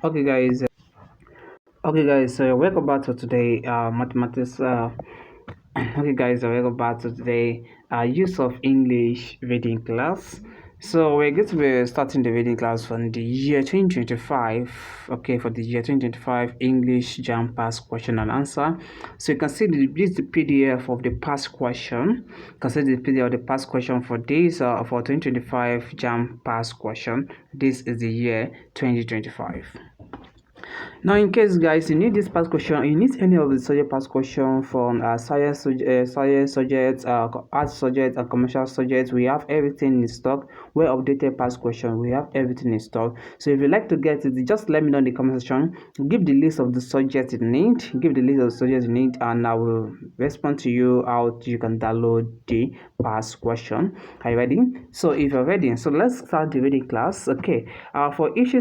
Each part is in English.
Okay, guys. So welcome back to today mathematics. Okay, guys. Welcome back to today use of English reading class. So we're going to be starting the reading class from the year 2025. Okay, for the year 2025 English JAMB past question and answer. So you can see this is the PDF of the past question. You can see the PDF of the past question for this for 2025 JAMB past question. This is the year 2025. Now, in case guys you need this past question, you need any of the subject past question from science subjects, art subjects, and commercial subjects, we have everything in stock. Well updated past question, we have everything in stock. So if you like to get it, just let me know in the comment section. Give the list of the subjects you need. Give the list of the subjects you need, and I will respond to you how you can download the past question. Are you ready? So if you're ready, so let's start the reading class. Okay. For each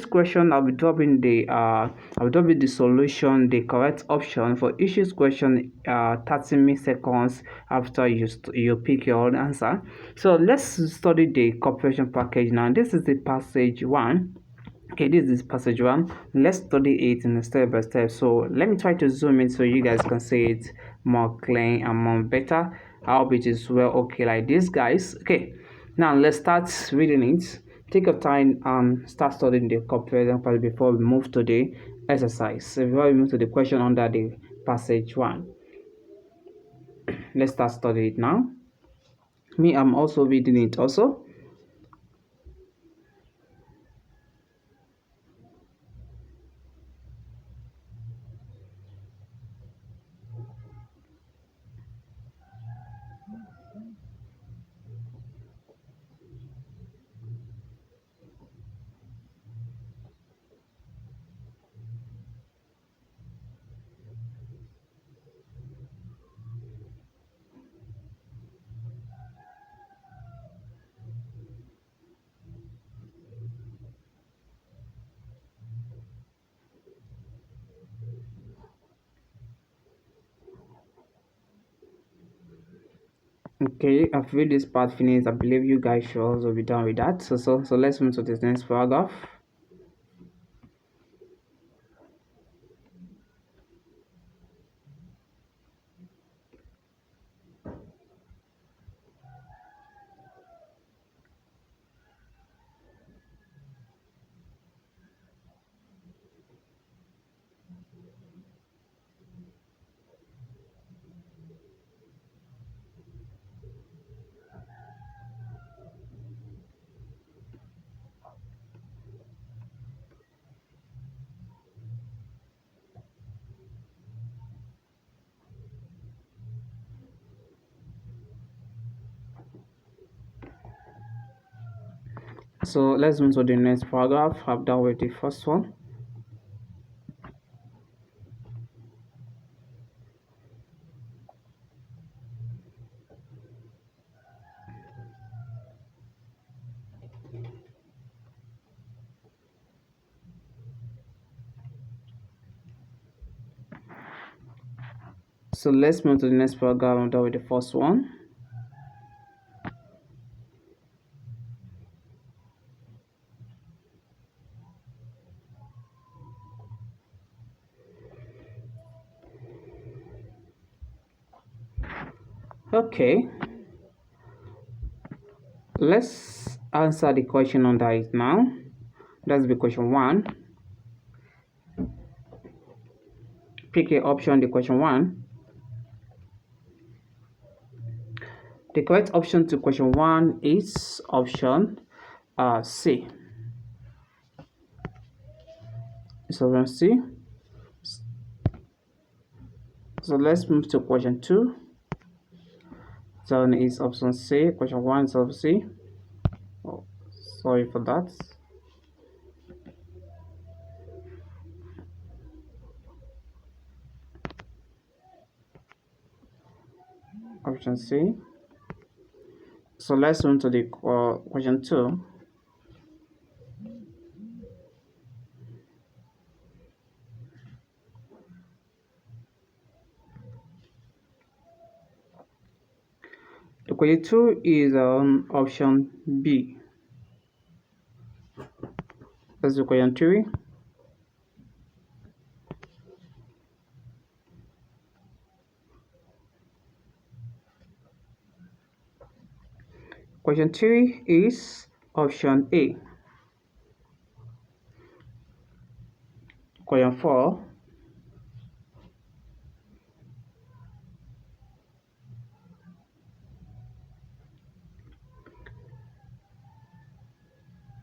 question, I'll drop the solution, the correct option for each question. 30 seconds after you pick your own answer. So let's study the comprehension package now. This is the passage one. Okay, this is passage one. Let's study it in step by step. So let me try to zoom in so you guys can see it more clean and more better. I hope it is well okay like this, guys. Okay, now let's start reading it. Take your time and start studying the comparison part before we move to the exercise. So before we move to the question under the passage one, let's start studying it now. Me, I'm also reading it also. Okay, I've read this part finished. I believe you guys should also be done with that. So let's move to this next paragraph. So let's move to the next paragraph. I've done with the first one. So let's move to the next paragraph. I'm done with the first one. Okay, let's answer the question under it now. That's the question one. Pick a option, the question one. The correct option to question one is option C. So option C. So let's move to question two. So is option C. Question one is option C. Oh, sorry for that. Option C. So let's move to the question two. The question two is option B. That's the question three. Question 3 is option A. Question 4.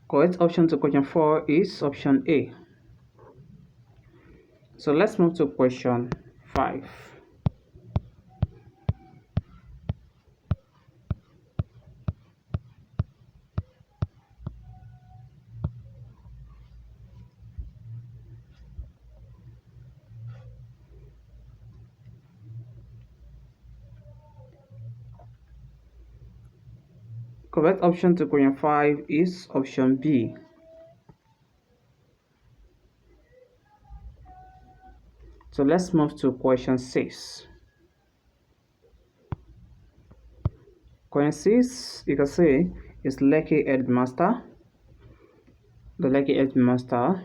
Correct option to question 4 is option A. So let's move to question 5. Correct option to question 5 is option B. So let's move to question 6. Question 6, you can see, is Lucky Headmaster. The Lucky Headmaster.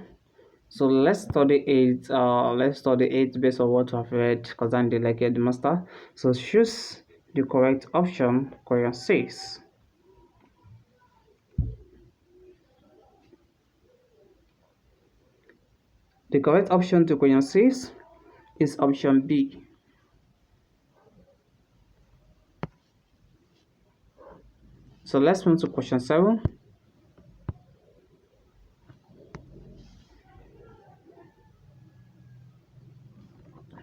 So let's study it. Let's study it based on what I've read concerning the Lucky Headmaster. So choose the correct option, question 6. The correct option to question 6 is option B. So let's move to question 7.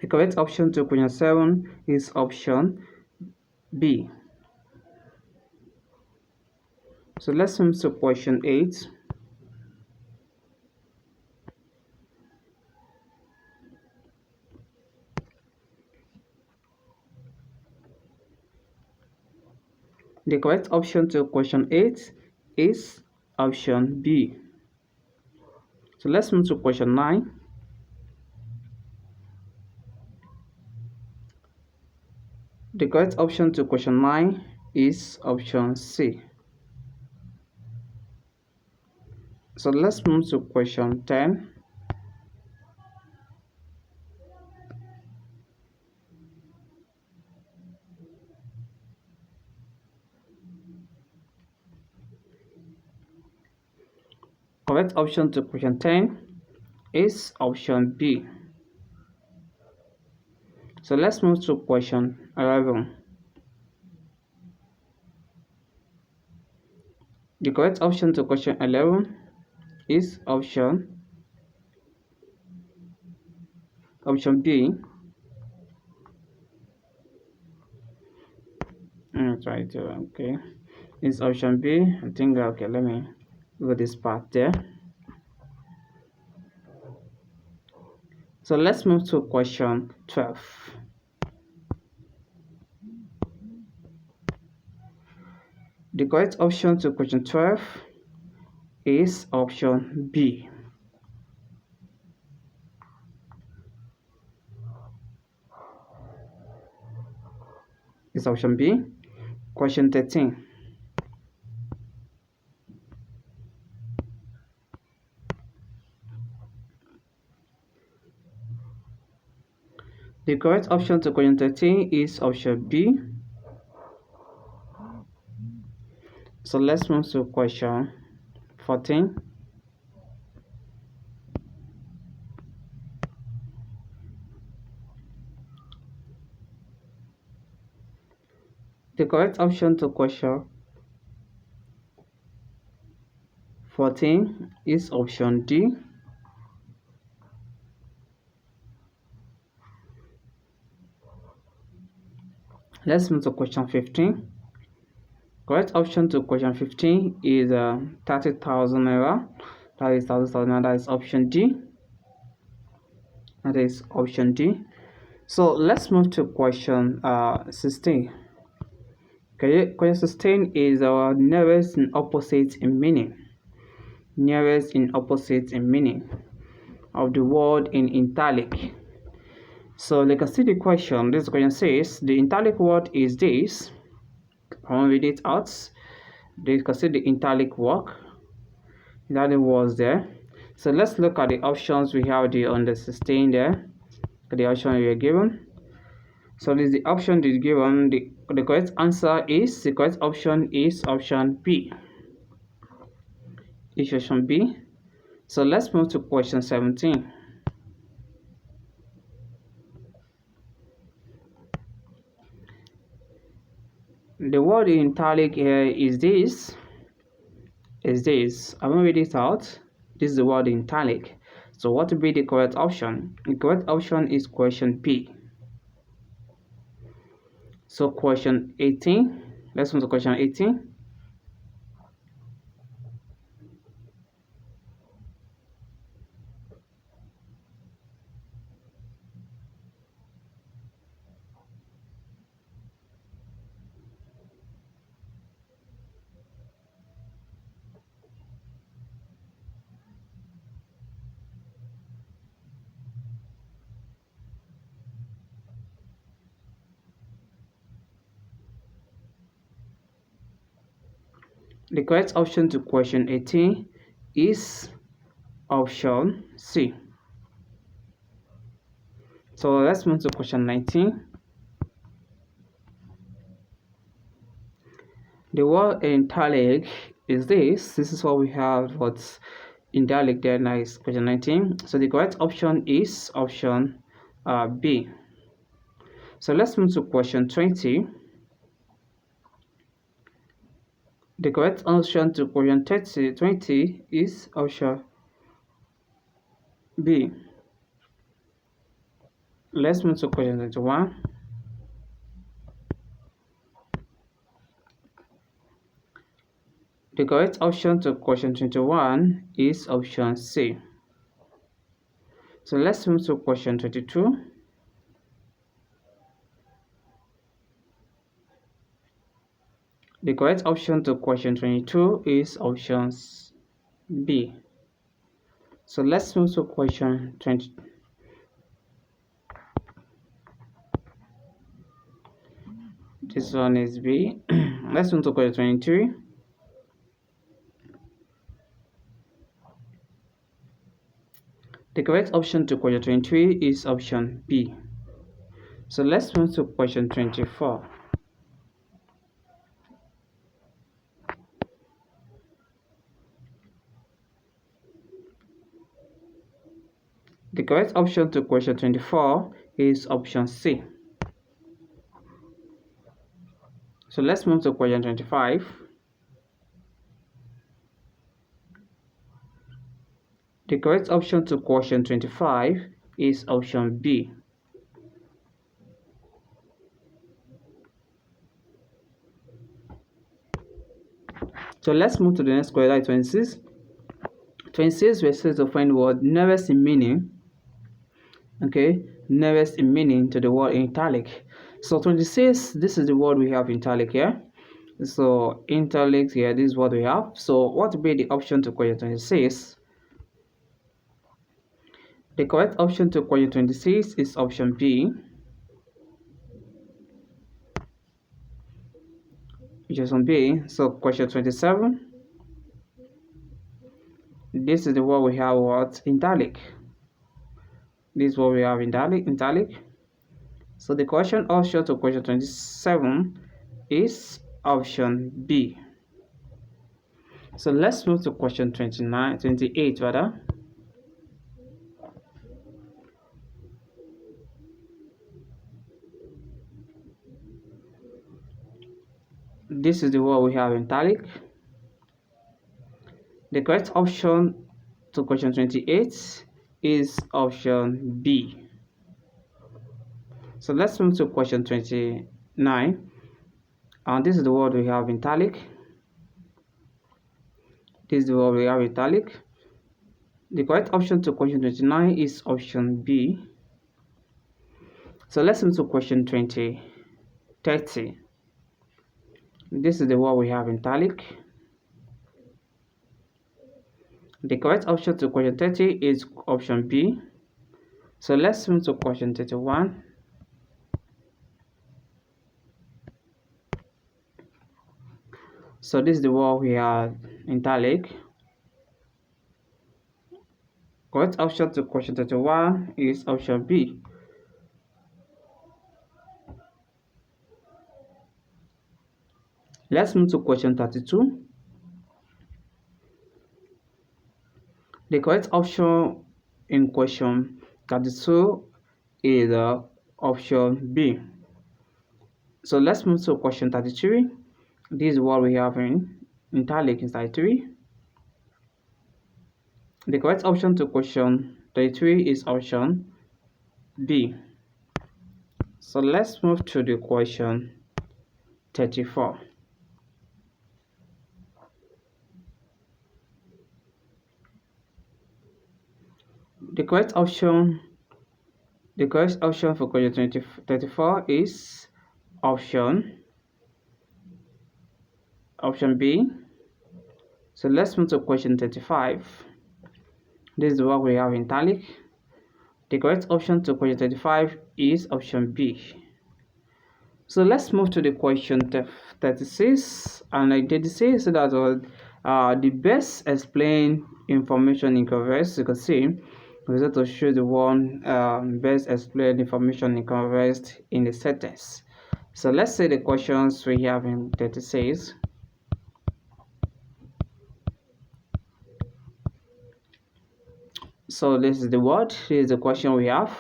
The correct option to question 7 is option B. So let's move to question 8. The correct option to question 8 is option B. So let's move to question 9. The correct option to question 9 is option C. So let's move to question 10. Correct option to question 10 is option B. So let's move to question 11. The correct option to question 11 is option B. Okay, it's option B. I think okay, let me go this part there. So let's move to question 12. The correct option to question 12 is option B. It's option B. Question 13. The correct option to question 13 is option B. So let's move to question 14. The correct option to question 14 is option D. Let's move to question 15. Correct option to question 15 is 30,000 naira. That is 30,000 naira. That is option D. That is option D. So let's move to question 16. Okay, question 16 is our nearest and opposite in meaning. Nearest and opposite in meaning of the word in italic. So you can see the question. This question says the italic word is this. I want to read it out. You can see the italic word. That was there. So let's look at the options we have there on the 16 there. The option we are given. So this is the option that is given. The correct answer is, the correct option is option B. Is option B. So let's move to question 17. The word in italic here is this. I'm going to read it out. This is the word in italic. So what will be the correct option? The correct option is question B. So question 18. Let's move to question 18. The correct option to question 18 is option C. So let's move to question 19. The word in italic is this. This is what we have. What's in italic there now is question 19. So the correct option is option B. So let's move to question 20. The correct answer to question 20 is option B. Let's move to question 21. The correct option to question 21 is option C. So let's move to question 22. The correct option to question 22 is option B. So let's move to question 20. This one is B. Let's move to question 23. The correct option to question 23 is option B. So let's move to question 24. The correct option to question 24 is option C. So let's move to question 25. The correct option to question 25 is option B. So let's move to the next question, 26. 26, we're supposed to find the word nearest in meaning. Okay, nearest in meaning to the word in italic. So 26, this is the word we have in italic here. So in italic here, this is what we have. So what will be the option to question 26? The correct option to question 26 is option B, which is on B. So question 27. This is the word we have, what, in italic. This is what we have in italic. So the correct option to question 27 is option B. So let's move to question 28 rather. This is the word we have in italic. The correct option to question 28 is option B. So let's move to question 29. And this is the word we have in italic. This is the word we have in italic. The correct option to question 29 is option B. So let's move to question 30. This is the word we have in italic. The correct option to question 30 is option B. So let's move to question 31. So this is the word we have in italic. Correct option to question 31 is option B. Let's move to question 32. The correct option in question 32 is option B. So let's move to question 33. This is what we have in italic in 33. The correct option to question 33 is option B. So let's move to the question 34. The correct option for question 34 is option B. So let's move to question 35. This is what we have in italic. The correct option to question 35 is option B. So let's move to the question 36, and 36 that was the best explained information in converse. You can see we have to show the one best explained information in converse in the sentence. So let's say the questions we have in 36. So this is the word. This is the question we have.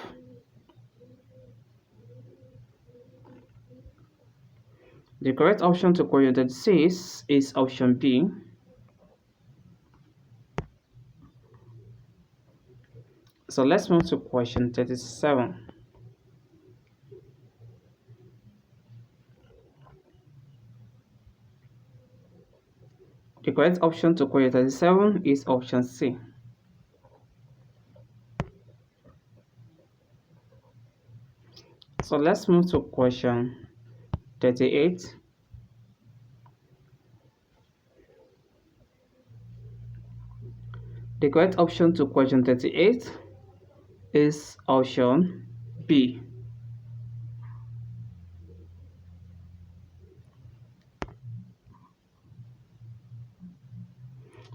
The correct option to question 36 is option B. So let's move to question 37. The correct option to question 37 is option C. So let's move to question 38. The correct option to question 38 is option B.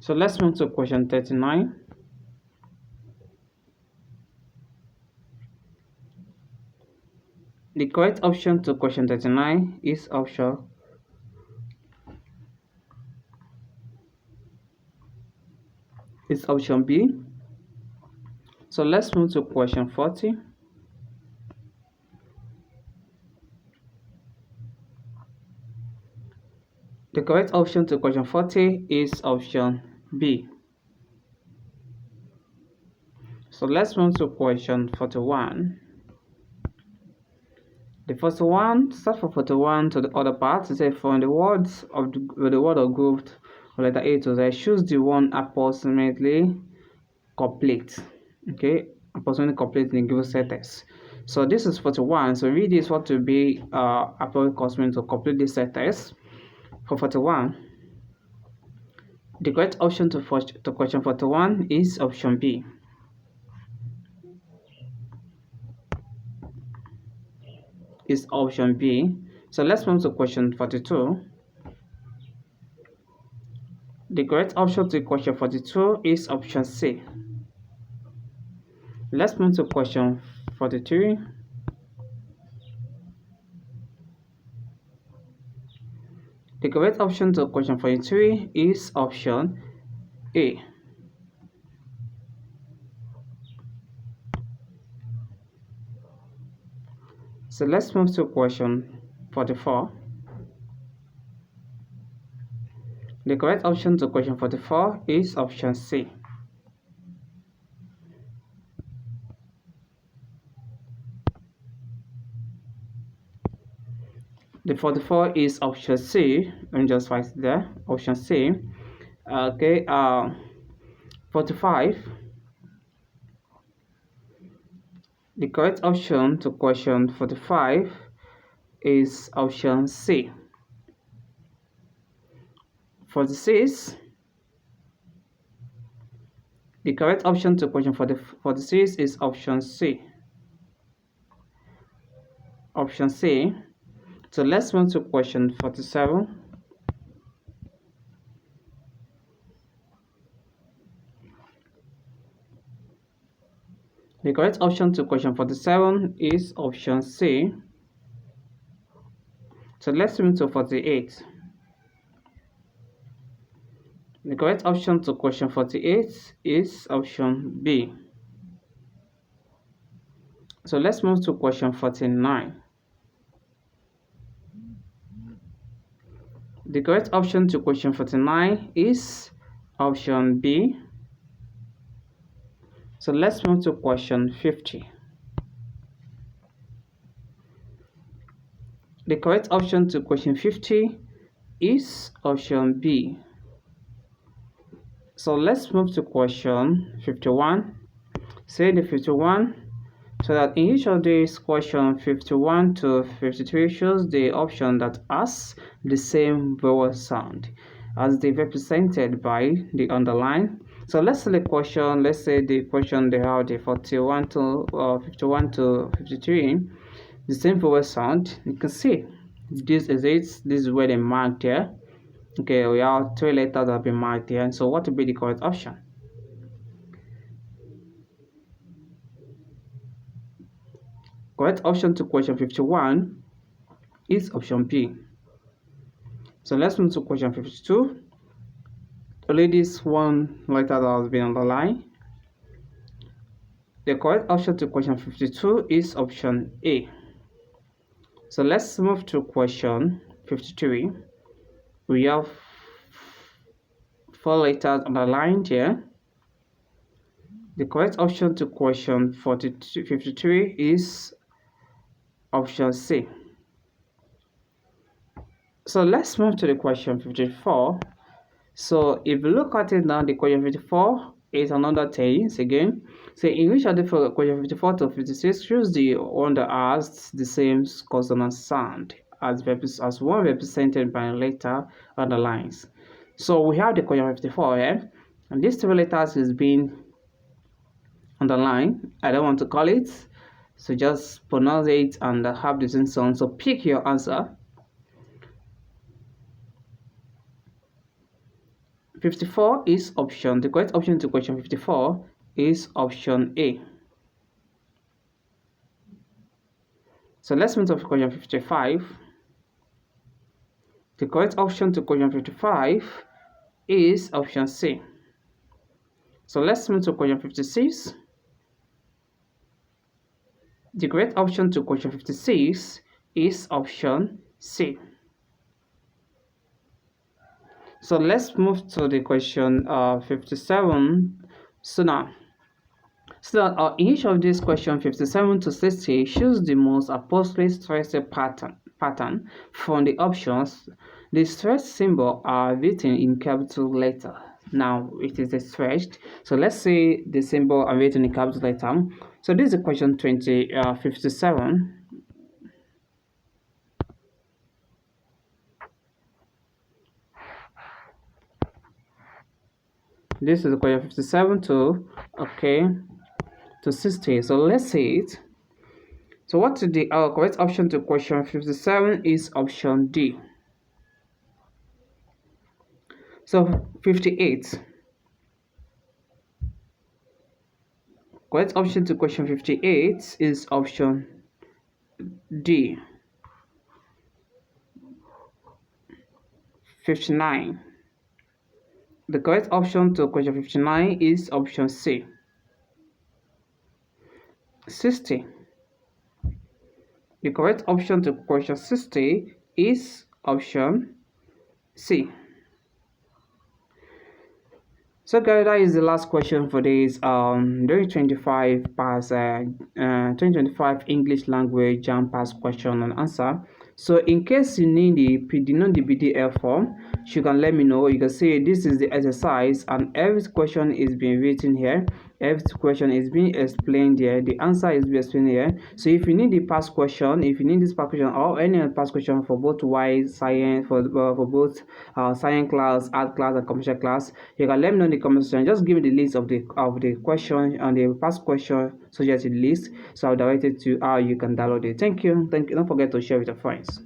So let's move to question 39. The correct option to question 39 is option B. So let's move to question 40. The correct option to question 40 is option B. So let's move to question 41. The first one, start from 41 to the other part. It says from the words of the word of group letter A to Z, choose the one approximately complete. Okay, approximately complete in the given sentence. So this is 41. So read this what to be approximately to complete this sentence. For 41, the correct option to question 41 is option B. Is option B. So let's move to question 42. The correct option to question 42 is option C. Let's move to question 43. The correct option to question 43 is option A. So let's move to question 44. The correct option to question 44 is option C. The 44 is option C. Let me just write it there. Option C. Okay. 45. The correct option to question 45 is option C. 46. The correct option to question 46 is option C. Option C. So let's move to question 47. The correct option to question 47 is option C. So let's move to 48. correct option to question 48 is option B. So let's move to question 49. The correct option to question 49 is option B. So let's move to question 50. The correct option to question 50 is option B. So let's move to question 51. Say the 51, so that in each of these question 51 to 53 shows the option that has the same vowel sound as they represented by the underline. So let's say the question, let's say the question they have the 41 to 51 to 53, the same vowel sound. You can see this is it, this is where they marked here. Okay, we have 3 letters that have been marked here. And so what would be the correct option? Correct option to question 51 is option B. So let's move to question 52. Only this one letter that has been underlined. The correct option to question 52 is option A. So let's move to question 53. We have 4 letters underlined here. The correct option to question 53 is option C. So let's move to the question 54. So if you look at it now, the question 54 is another things again. So in which of the question 54 to 56 shows the one that has the same consonant sound as one represented by a letter underlines. So we have the question 54 here, and these 3 letters is being underlined. I don't want to call it, so just pronounce it and have the same sound. So pick your answer. 54 is option. The correct option to question 54 is option A. So let's move to question 55. The correct option to question 55 is option C. So let's move to question 56. The correct option to question 56 is option C. So let's move to the question 57. So now, in each of these questions 57 to 60 shows the most appropriate stressed pattern from the options. The stress symbol are written in capital letter. Now it is stretched. So let's say the symbol are written in capital letter. So this is question 57. This is question 57 to 60. So let's say it. So what is the correct option to question 57 is option D. So 58. Correct option to question 58 is option D. 59. The correct option to question 59 is option C. 60. The correct option to question 60 is option C. So guys, that is the last question for this 2025 English language JAMB past question and answer. So in case you need the PDF form, you can let me know. You can see this is the exercise and every question is being written here. Every question is being explained here. The answer is being explained here. So if you need the past question, if you need this past question or any past question for both science, for both science class, art class, and commercial class, you can let me know in the comment section. Just give me the list of the question and the past question suggested list, so I'll direct it to how you can download it. Thank you. Don't forget to share with your friends.